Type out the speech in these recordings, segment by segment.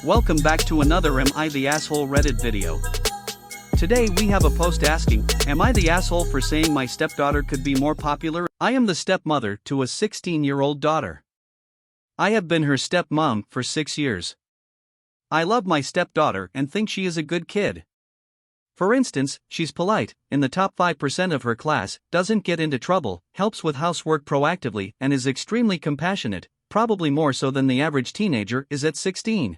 Welcome back to another Am I the Asshole Reddit video. Today we have a post asking, am I the asshole for saying my stepdaughter could be more popular? I am the stepmother to a 16-year-old daughter. I have been her stepmom for 6 years. I love my stepdaughter and think she is a good kid. For instance, she's polite, in the top 5% of her class, doesn't get into trouble, helps with housework proactively, and is extremely compassionate, probably more so than the average teenager is at 16.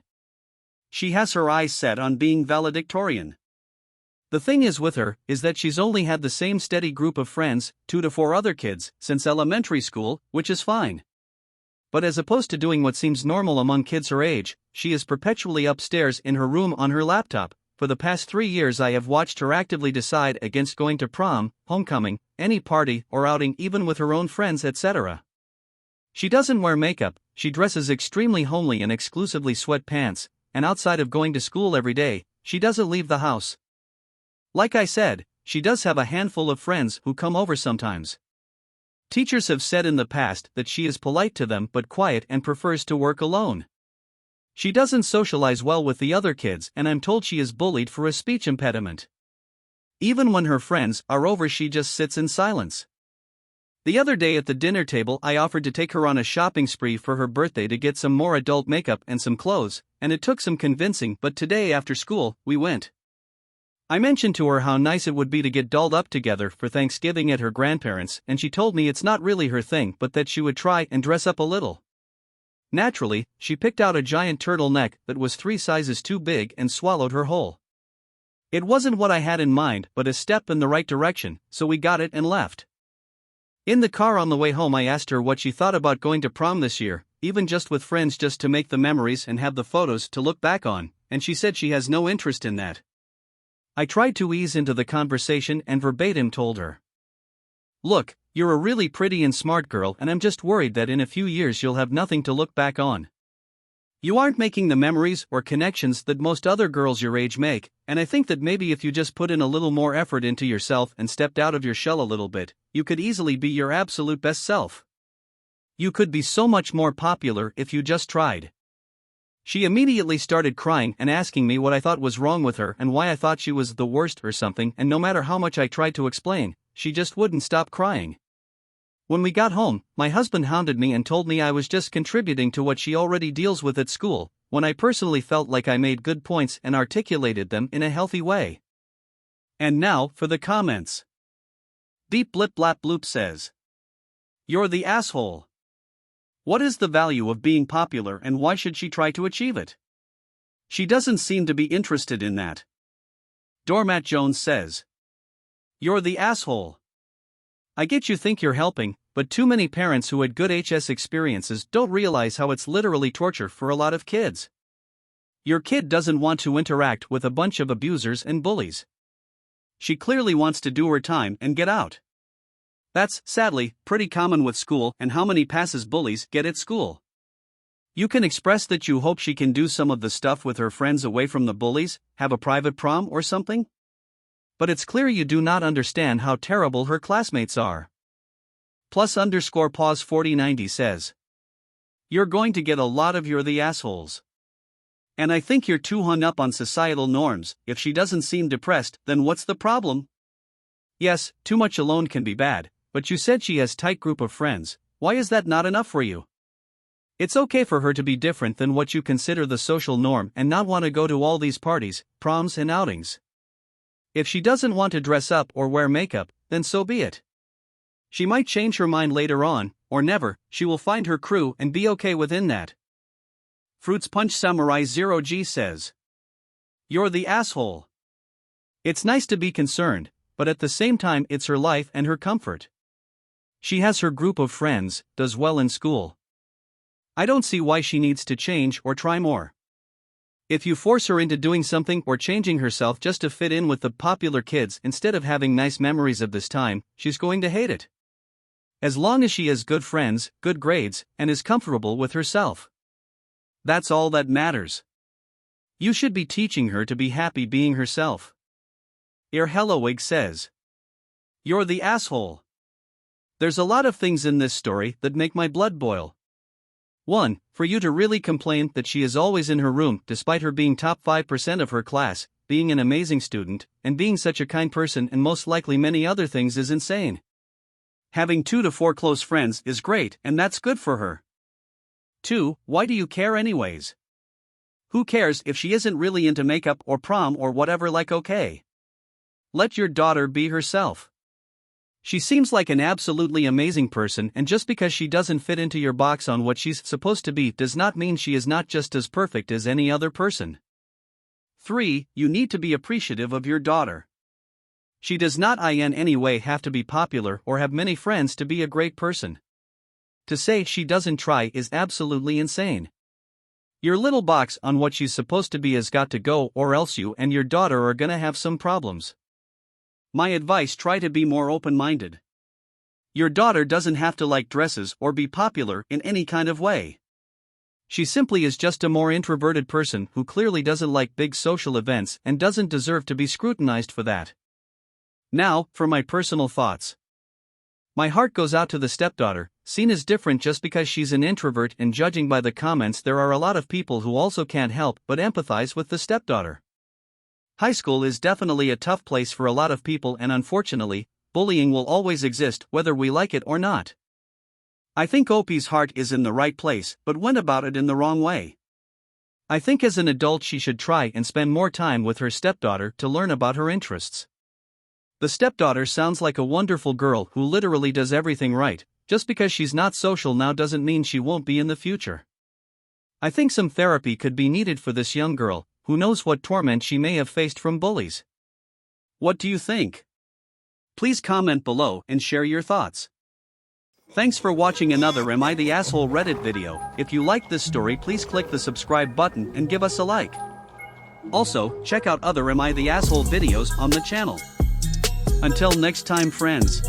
She has her eyes set on being valedictorian. The thing is with her, is that she's only had the same steady group of friends, 2 to 4 other kids, since elementary school, which is fine. But as opposed to doing what seems normal among kids her age, she is perpetually upstairs in her room on her laptop. For the past 3 years I have watched her actively decide against going to prom, homecoming, any party or outing even with her own friends etc. She doesn't wear makeup, she dresses extremely homely in exclusively sweatpants, and outside of going to school every day, she doesn't leave the house. Like I said, she does have a handful of friends who come over sometimes. Teachers have said in the past that she is polite to them but quiet and prefers to work alone. She doesn't socialize well with the other kids and I'm told she is bullied for a speech impediment. Even when her friends are over she just sits in silence. The other day at the dinner table I offered to take her on a shopping spree for her birthday to get some more adult makeup and some clothes, and it took some convincing, but today after school, we went. I mentioned to her how nice it would be to get dolled up together for Thanksgiving at her grandparents', and she told me it's not really her thing but that she would try and dress up a little. Naturally, she picked out a giant turtleneck that was 3 sizes too big and swallowed her whole. It wasn't what I had in mind but a step in the right direction, so we got it and left. In the car on the way home I asked her what she thought about going to prom this year, even just with friends just to make the memories and have the photos to look back on, and she said she has no interest in that. I tried to ease into the conversation and verbatim told her, "Look, you're a really pretty and smart girl and I'm just worried that in a few years you'll have nothing to look back on. You aren't making the memories or connections that most other girls your age make, and I think that maybe if you just put in a little more effort into yourself and stepped out of your shell a little bit, you could easily be your absolute best self. You could be so much more popular if you just tried." She immediately started crying and asking me what I thought was wrong with her and why I thought she was the worst or something, and no matter how much I tried to explain, she just wouldn't stop crying. When we got home, my husband hounded me and told me I was just contributing to what she already deals with at school, when I personally felt like I made good points and articulated them in a healthy way. And now for the comments. Beep Blip Blap Bloop says, "You're the asshole. What is the value of being popular and why should she try to achieve it? She doesn't seem to be interested in that." Doormat Jones says, "You're the asshole. I get you think you're helping, but too many parents who had good HS experiences don't realize how it's literally torture for a lot of kids. Your kid doesn't want to interact with a bunch of abusers and bullies. She clearly wants to do her time and get out. That's, sadly, pretty common with school and how many passes bullies get at school. You can express that you hope she can do some of the stuff with her friends away from the bullies, have a private prom or something. But it's clear you do not understand how terrible her classmates are." +_pause 4090 says, "You're going to get a lot of you're the assholes. And I think you're too hung up on societal norms. If she doesn't seem depressed, then what's the problem? Yes, too much alone can be bad, but you said she has tight group of friends. Why is that not enough for you? It's okay for her to be different than what you consider the social norm and not want to go to all these parties, proms and outings. If she doesn't want to dress up or wear makeup, then so be it. She might change her mind later on, or never. She will find her crew and be okay within that." Fruits Punch Samurai 0G says, "You're the asshole. It's nice to be concerned, but at the same time it's her life and her comfort. She has her group of friends, does well in school. I don't see why she needs to change or try more. If you force her into doing something or changing herself just to fit in with the popular kids instead of having nice memories of this time, she's going to hate it. As long as she has good friends, good grades, and is comfortable with herself. That's all that matters. You should be teaching her to be happy being herself." Hellowig says, "You're the asshole. There's a lot of things in this story that make my blood boil. 1. For you to really complain that she is always in her room despite her being top 5% of her class, being an amazing student, and being such a kind person and most likely many other things is insane. Having 2 to 4 close friends is great and that's good for her. 2. Why do you care anyways? Who cares if she isn't really into makeup or prom or whatever, like, okay? Let your daughter be herself. She seems like an absolutely amazing person, and just because she doesn't fit into your box on what she's supposed to be does not mean she is not just as perfect as any other person. 3. You need to be appreciative of your daughter. She does not in any way have to be popular or have many friends to be a great person. To say she doesn't try is absolutely insane. Your little box on what she's supposed to be has got to go, or else you and your daughter are gonna have some problems. My advice: try to be more open-minded. Your daughter doesn't have to like dresses or be popular in any kind of way. She simply is just a more introverted person who clearly doesn't like big social events and doesn't deserve to be scrutinized for that. Now, for my personal thoughts. My heart goes out to the stepdaughter, seen as different just because she's an introvert, and judging by the comments there are a lot of people who also can't help but empathize with the stepdaughter. High school is definitely a tough place for a lot of people, and unfortunately, bullying will always exist whether we like it or not. I think OP's heart is in the right place but went about it in the wrong way. I think as an adult she should try and spend more time with her stepdaughter to learn about her interests. The stepdaughter sounds like a wonderful girl who literally does everything right. Just because she's not social now doesn't mean she won't be in the future. I think some therapy could be needed for this young girl, who knows what torment she may have faced from bullies. What do you think? Please comment below and share your thoughts. Thanks for watching another Am I the Asshole Reddit video. If you liked this story, please click the subscribe button and give us a like. Also, check out other Am I the Asshole videos on the channel. Until next time, friends.